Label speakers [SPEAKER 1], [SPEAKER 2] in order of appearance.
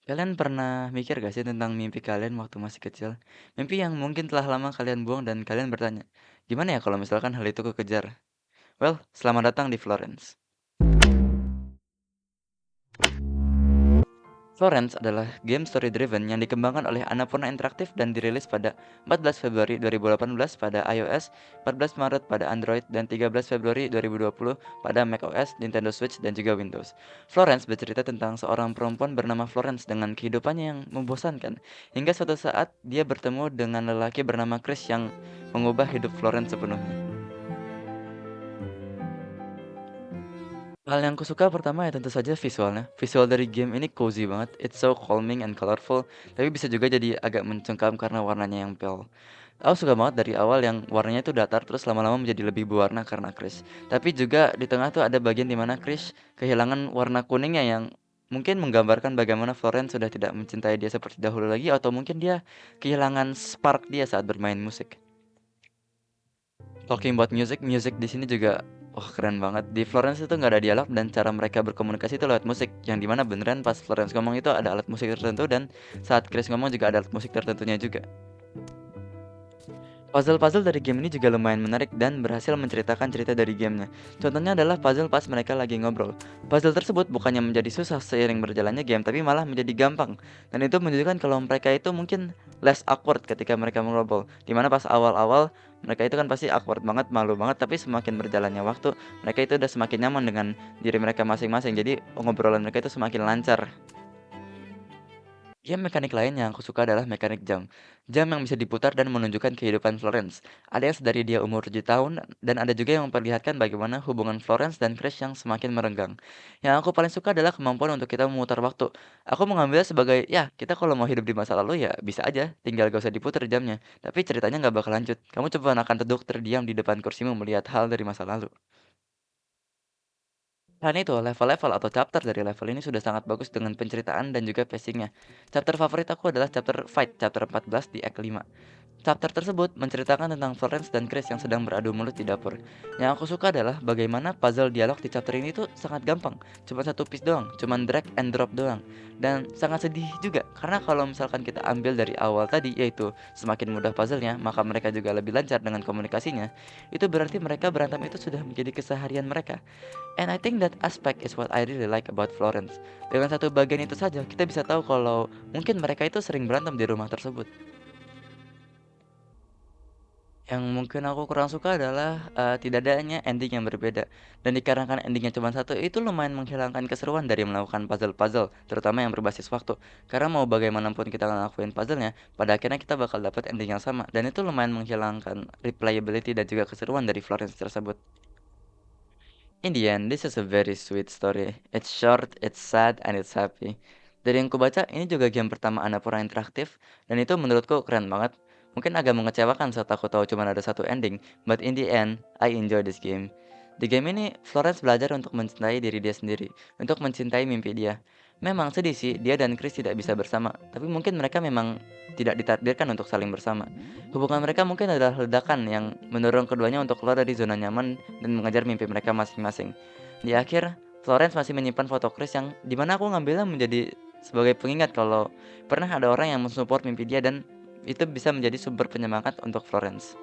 [SPEAKER 1] Kalian pernah mikir gak sih tentang mimpi kalian waktu masih kecil? Mimpi yang mungkin telah lama kalian buang dan kalian bertanya, gimana ya kalau misalkan hal itu kekejar? Well, selamat datang di Florence. Florence adalah game story driven yang dikembangkan oleh Annapurna Interactive dan dirilis pada 14 Februari 2018 pada iOS, 14 Maret pada Android, dan 13 Februari 2020 pada macOS, Nintendo Switch, dan juga Windows. Florence bercerita tentang seorang perempuan bernama Florence dengan kehidupannya yang membosankan, hingga suatu saat dia bertemu dengan lelaki bernama Chris yang mengubah hidup Florence sepenuhnya. Hal yang kusuka pertama ya tentu saja visualnya. Visual dari game ini cozy banget, it's so calming and colorful, tapi bisa juga jadi agak mencengkam karena warnanya yang pale. Aku suka banget dari awal yang warnanya itu datar terus lama-lama menjadi lebih berwarna karena Chris. Tapi juga di tengah tuh ada bagian di mana Chris kehilangan warna kuningnya yang mungkin menggambarkan bagaimana Florence sudah tidak mencintai dia seperti dahulu lagi atau mungkin dia kehilangan spark dia saat bermain musik. Talking about music, music di sini juga keren banget. Di Florence itu nggak ada dialog dan cara mereka berkomunikasi itu lewat musik. Yang dimana beneran pas Florence ngomong itu ada alat musik tertentu dan saat Chris ngomong juga ada alat musik tertentunya juga. Puzzle-puzzle dari game ini juga lumayan menarik dan berhasil menceritakan cerita dari gamenya. Contohnya adalah puzzle pas mereka lagi ngobrol. Puzzle tersebut bukannya menjadi susah seiring berjalannya game, tapi malah menjadi gampang. Dan itu menunjukkan kalau mereka itu mungkin less awkward ketika mereka ngobrol. Dimana pas awal-awal mereka itu kan pasti awkward banget, malu banget, tapi semakin berjalannya waktu, mereka itu udah semakin nyaman dengan diri mereka masing-masing. Jadi ngobrolan mereka itu semakin lancar. Ya, mekanik lain yang aku suka adalah mekanik jam. Jam yang bisa diputar dan menunjukkan kehidupan Florence. Ada yang sedari dia umur 7 tahun, dan ada juga yang memperlihatkan bagaimana hubungan Florence dan Chris yang semakin merenggang. Yang aku paling suka adalah kemampuan untuk kita memutar waktu. Aku mengambilnya sebagai, ya kita kalau mau hidup di masa lalu ya bisa aja, tinggal gak usah diputar jamnya. Tapi ceritanya nggak bakal lanjut. Kamu coba akan duduk terdiam di depan kursimu melihat hal dari masa lalu. Selain itu, level-level atau chapter dari level ini sudah sangat bagus dengan penceritaan dan juga pacingnya. Chapter favorit aku adalah chapter Fight, chapter 14 di Act 5. Chapter tersebut menceritakan tentang Florence dan Chris yang sedang beradu mulut di dapur. Yang aku suka adalah bagaimana puzzle dialog di chapter ini tuh sangat gampang. Cuma satu piece doang, cuma drag and drop doang. Dan sangat sedih juga, karena kalau misalkan kita ambil dari awal tadi, yaitu semakin mudah puzzlenya, maka mereka juga lebih lancar dengan komunikasinya. Itu berarti mereka berantem itu sudah menjadi keseharian mereka. And I think that aspect is what I really like about Florence. Dengan satu bagian itu saja, kita bisa tahu kalau mungkin mereka itu sering berantem di rumah tersebut. Yang mungkin aku kurang suka adalah, tidak adanya ending yang berbeda. Dan dikarenakan endingnya cuma satu, itu lumayan menghilangkan keseruan dari melakukan puzzle-puzzle, terutama yang berbasis waktu. Karena mau bagaimanapun kita ngelakuin puzzle-nya, pada akhirnya kita bakal dapat ending yang sama. Dan itu lumayan menghilangkan replayability dan juga keseruan dari Florence tersebut. In the end, this is a very sweet story. It's short, it's sad, and it's happy. Dari yang kubaca, ini juga game pertama Annapurna Interaktif, dan itu menurutku keren banget. Mungkin agak mengecewakan saat aku tahu cuma ada satu ending, but in the end, I enjoy this game. Di game ini, Florence belajar untuk mencintai diri dia sendiri, untuk mencintai mimpi dia. Memang sedih sih, dia dan Chris tidak bisa bersama, tapi mungkin mereka memang tidak ditakdirkan untuk saling bersama. Hubungan mereka mungkin adalah ledakan yang mendorong keduanya untuk keluar dari zona nyaman dan mengejar mimpi mereka masing-masing. Di akhir, Florence masih menyimpan foto Chris yang dimana aku ngambilnya menjadi sebagai pengingat kalau pernah ada orang yang mensupport mimpi dia dan itu bisa menjadi sumber penyemangat untuk Florence.